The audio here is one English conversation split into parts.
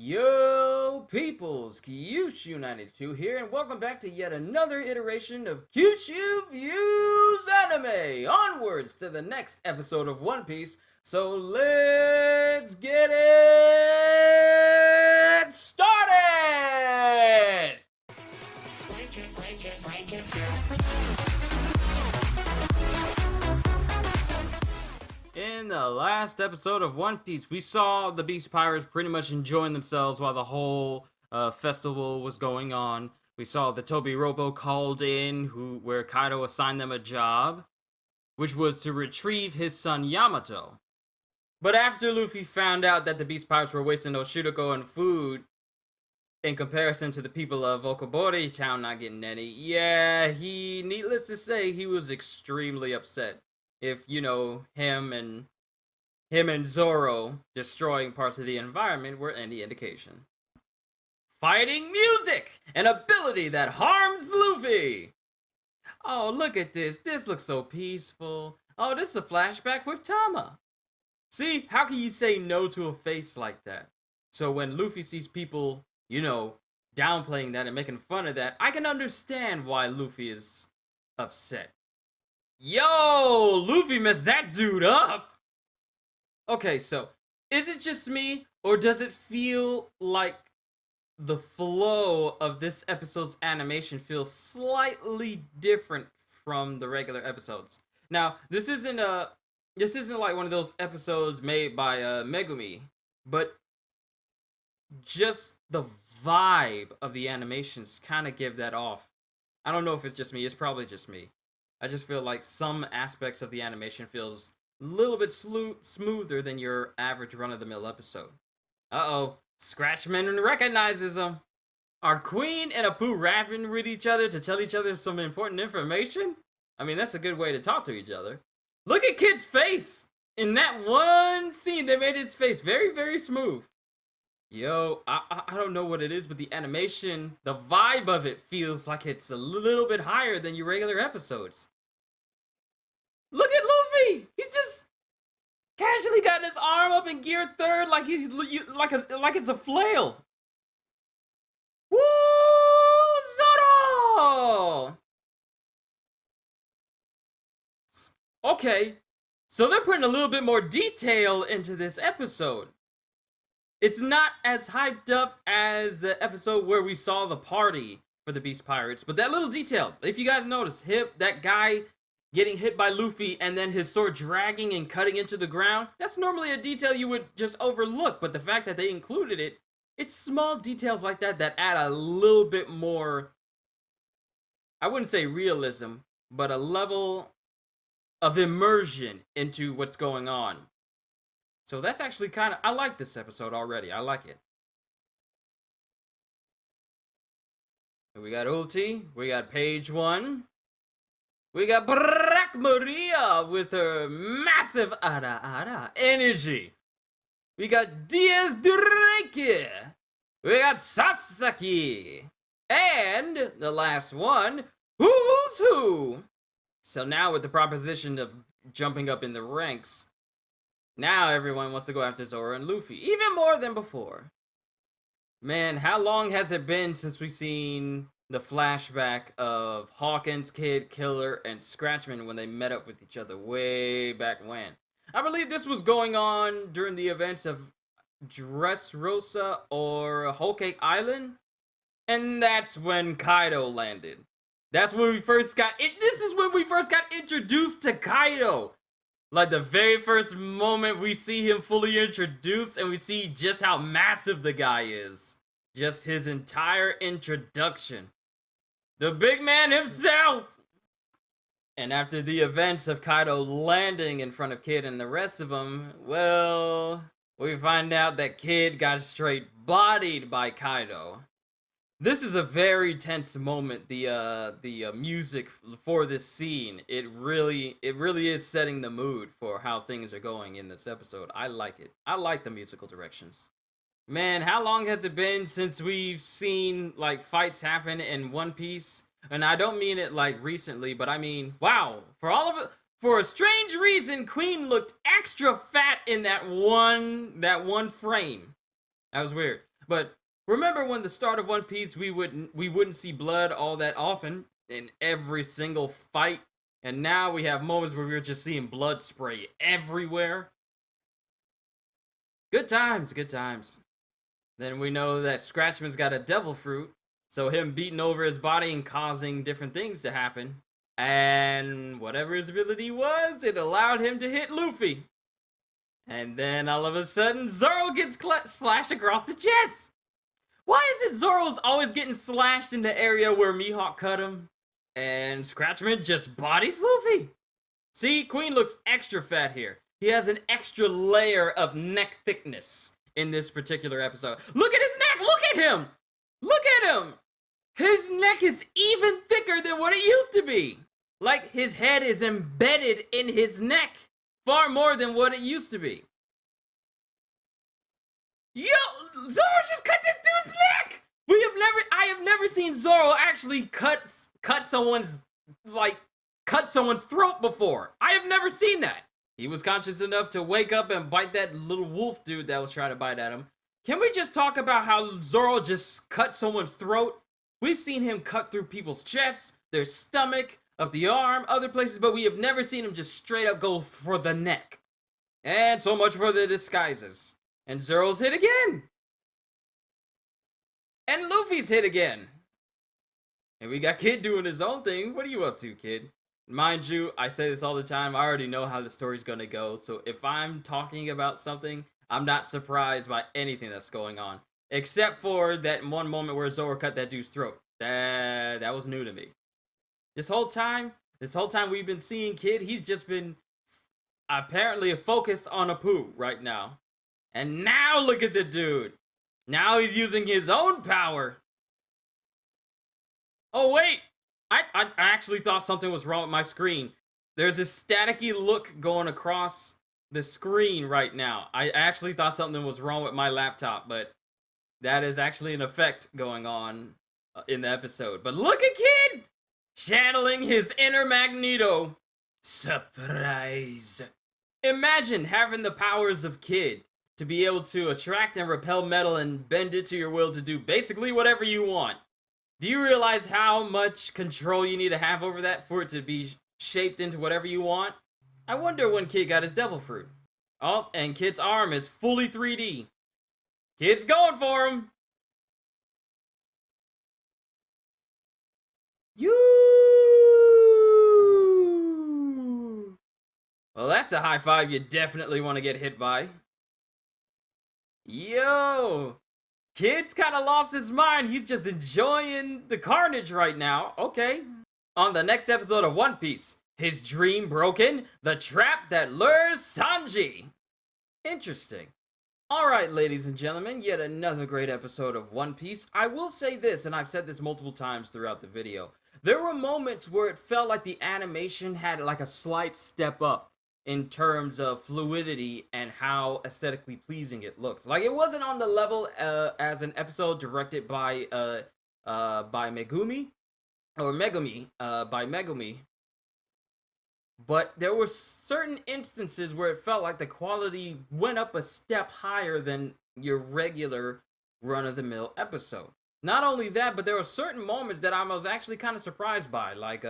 Yo, peoples, Qushu 92 here, and welcome back to yet another iteration of Qushu Views Anime! Onwards to the next episode of One Piece, so let's get it started! In the last episode of One Piece, we saw the Beast Pirates pretty much enjoying themselves while the whole festival was going on. We saw the Toby Robo called in, where Kaido assigned them a job, which was to retrieve his son Yamato. But after Luffy found out that the Beast Pirates were wasting Oshiroko and food, in comparison to the people of Okobori town not getting any, needless to say, he was extremely upset. If, you know, him and Zoro destroying parts of the environment were any indication. Fighting music! An ability that harms Luffy! Oh, look at this. This looks so peaceful. Oh, this is a flashback with Tama. See, how can you say no to a face like that? So when Luffy sees people, you know, downplaying that and making fun of that, I can understand why Luffy is upset. Yo, Luffy messed that dude up! Okay, so, is it just me, or does it feel like the flow of this episode's animation feels slightly different from the regular episodes? Now, this isn't like one of those episodes made by Megumi, but just the vibe of the animations kind of give that off. I don't know if it's just me, it's probably just me. I just feel like some aspects of the animation feels a little bit smoother than your average run-of-the-mill episode. Uh-oh, Scratchman recognizes him. Are Queen and Apu rapping with each other to tell each other some important information? I mean, that's a good way to talk to each other. Look at Kid's face! In that one scene, they made his face very, very smooth. Yo, I don't know what it is, but the animation, the vibe of it feels like it's a little bit higher than your regular episodes. Look at Luffy! He's just casually got his arm up in gear third like he's like it's a flail. Woo! Zoro! Okay, so they're putting a little bit more detail into this episode. It's not as hyped up as the episode where we saw the party for the Beast Pirates, but that little detail, if you guys notice, that guy getting hit by Luffy and then his sword dragging and cutting into the ground, that's normally a detail you would just overlook, but the fact that they included it, it's small details like that that add a little bit more, I wouldn't say realism, but a level of immersion into what's going on. So that's actually I like this episode already. I like it. We got Ulti. We got Page 1. We got Black Maria with her massive Ara energy. We got Diaz Drake. We got Sasaki. And the last one, Who's Who. So now with the proposition of jumping up in the ranks, now everyone wants to go after Zoro and Luffy, even more than before. Man, how long has it been since we've seen the flashback of Hawkins, Kid, Killer, and Scratchman when they met up with each other way back when? I believe this was going on during the events of Dressrosa or Whole Cake Island, and that's when Kaido landed. That's when we first got it. This is when we first got introduced to Kaido. Like the very first moment we see him fully introduced and we see just how massive the guy is. Just his entire introduction. The big man himself! And after the events of Kaido landing in front of Kid and the rest of them, well, we find out that Kid got straight bodied by Kaido. This is a very tense moment. The music for this scene, it really is setting the mood for how things are going in this episode. I like it. I like the musical directions. Man, how long has it been since we've seen like fights happen in One Piece? And I don't mean it like recently, but I mean, wow, for all of it, for a strange reason, Queen looked extra fat in that one frame. That was weird. But remember when the start of One Piece we wouldn't see blood all that often in every single fight, and now we have moments where we're just seeing blood spray everywhere. Good times, good times. Then we know that Scratchman's got a devil fruit, so him beating over his body and causing different things to happen. And whatever his ability was, it allowed him to hit Luffy. And then all of a sudden, Zoro gets slashed across the chest. Why is it Zoro's always getting slashed in the area where Mihawk cut him? And Scratchman just bodies Luffy. See, Queen looks extra fat here. He has an extra layer of neck thickness in this particular episode. Look at his neck! Look at him! Look at him! His neck is even thicker than what it used to be. Like his head is embedded in his neck far more than what it used to be. Yo, Zoro just cut this dude's neck! I have never seen Zoro actually cut someone's throat before. I have never seen that. He was conscious enough to wake up and bite that little wolf dude that was trying to bite at him. Can we just talk about how Zoro just cut someone's throat? We've seen him cut through people's chests, their stomach, of the arm, other places, but we have never seen him just straight up go for the neck. And so much for the disguises. And Zoro's hit again. And Luffy's hit again. And we got Kid doing his own thing. What are you up to, Kid? Mind you, I say this all the time, I already know how the story's gonna go, so if I'm talking about something, I'm not surprised by anything that's going on. Except for that one moment where Zoro cut that dude's throat. That was new to me. This whole time we've been seeing Kid, he's just been apparently focused on Apu right now. And now look at the dude. Now he's using his own power. Oh wait, I actually thought something was wrong with my screen. There's this staticky look going across the screen right now. I actually thought something was wrong with my laptop, but that is actually an effect going on in the episode. But look at Kid! Channeling his inner Magneto. Surprise! Imagine having the powers of Kid to be able to attract and repel metal and bend it to your will to do basically whatever you want. Do you realize how much control you need to have over that for it to be shaped into whatever you want? I wonder when Kid got his devil fruit. Oh, and Kid's arm is fully 3D. Kid's going for him! Well, that's a high five you definitely want to get hit by. Yo! Kid's kind of lost his mind. He's just enjoying the carnage right now. Okay. On the next episode of One Piece, his dream broken, the trap that lures Sanji. Interesting. Alright, ladies and gentlemen, yet another great episode of One Piece. I will say this, and I've said this multiple times throughout the video. There were moments where it felt like the animation had like a slight step up in terms of fluidity and how aesthetically pleasing it looks. Like, it wasn't on the level as an episode directed by Megumi, or Megumi, by Megumi. But there were certain instances where it felt like the quality went up a step higher than your regular run-of-the-mill episode. Not only that, but there were certain moments that I was actually kind of surprised by, like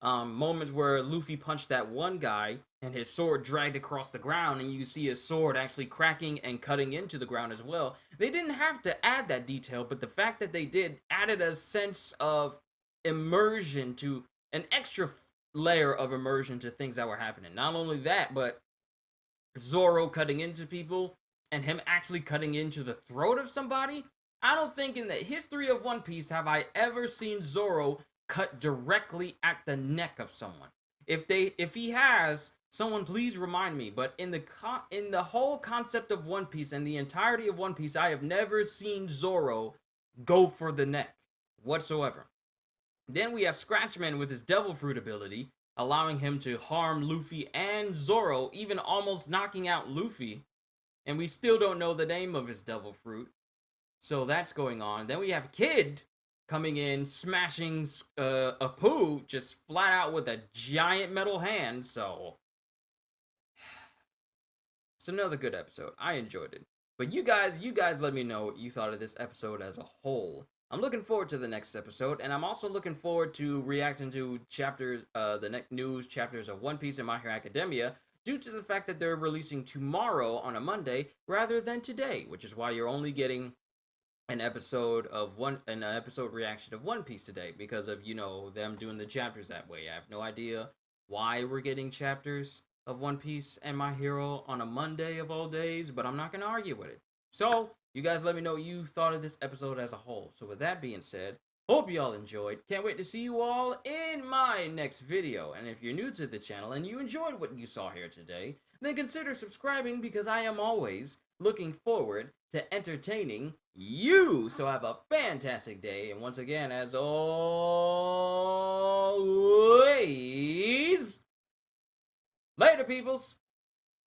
moments where Luffy punched that one guy and his sword dragged across the ground, and you see his sword actually cracking and cutting into the ground as well. They didn't have to add that detail, but the fact that they did added a sense of immersion, to an extra layer of immersion to things that were happening. Not only that, but Zoro cutting into people and him actually cutting into the throat of somebody. I don't think in the history of One Piece have I ever seen Zoro cut directly at the neck of someone. If he has, someone please remind me. But in the whole concept of One Piece and the entirety of One Piece, I have never seen Zoro go for the neck whatsoever. Then we have Scratchman with his Devil Fruit ability, allowing him to harm Luffy and Zoro, even almost knocking out Luffy. And we still don't know the name of his Devil Fruit. So that's going on. Then we have Kid coming in, smashing Apu just flat out with a giant metal hand. So it's another good episode. I enjoyed it. But you guys let me know what you thought of this episode as a whole. I'm looking forward to the next episode, and I'm also looking forward to reacting to chapters, the next news chapters of One Piece and My Hero Academia, due to the fact that they're releasing tomorrow on a Monday rather than today, which is why you're only getting an episode reaction of One Piece today, because of them doing the chapters that way. I have no idea why we're getting chapters of One Piece and My Hero on a Monday of all days, but I'm not gonna argue with it. So you guys let me know what you thought of this episode as a whole. So with that being said, hope you all enjoyed. Can't wait to see you all in my next video. And if you're new to the channel and you enjoyed what you saw here today, then consider subscribing, because I am always looking forward to entertaining you. So have a fantastic day, and once again, as always, later, peoples.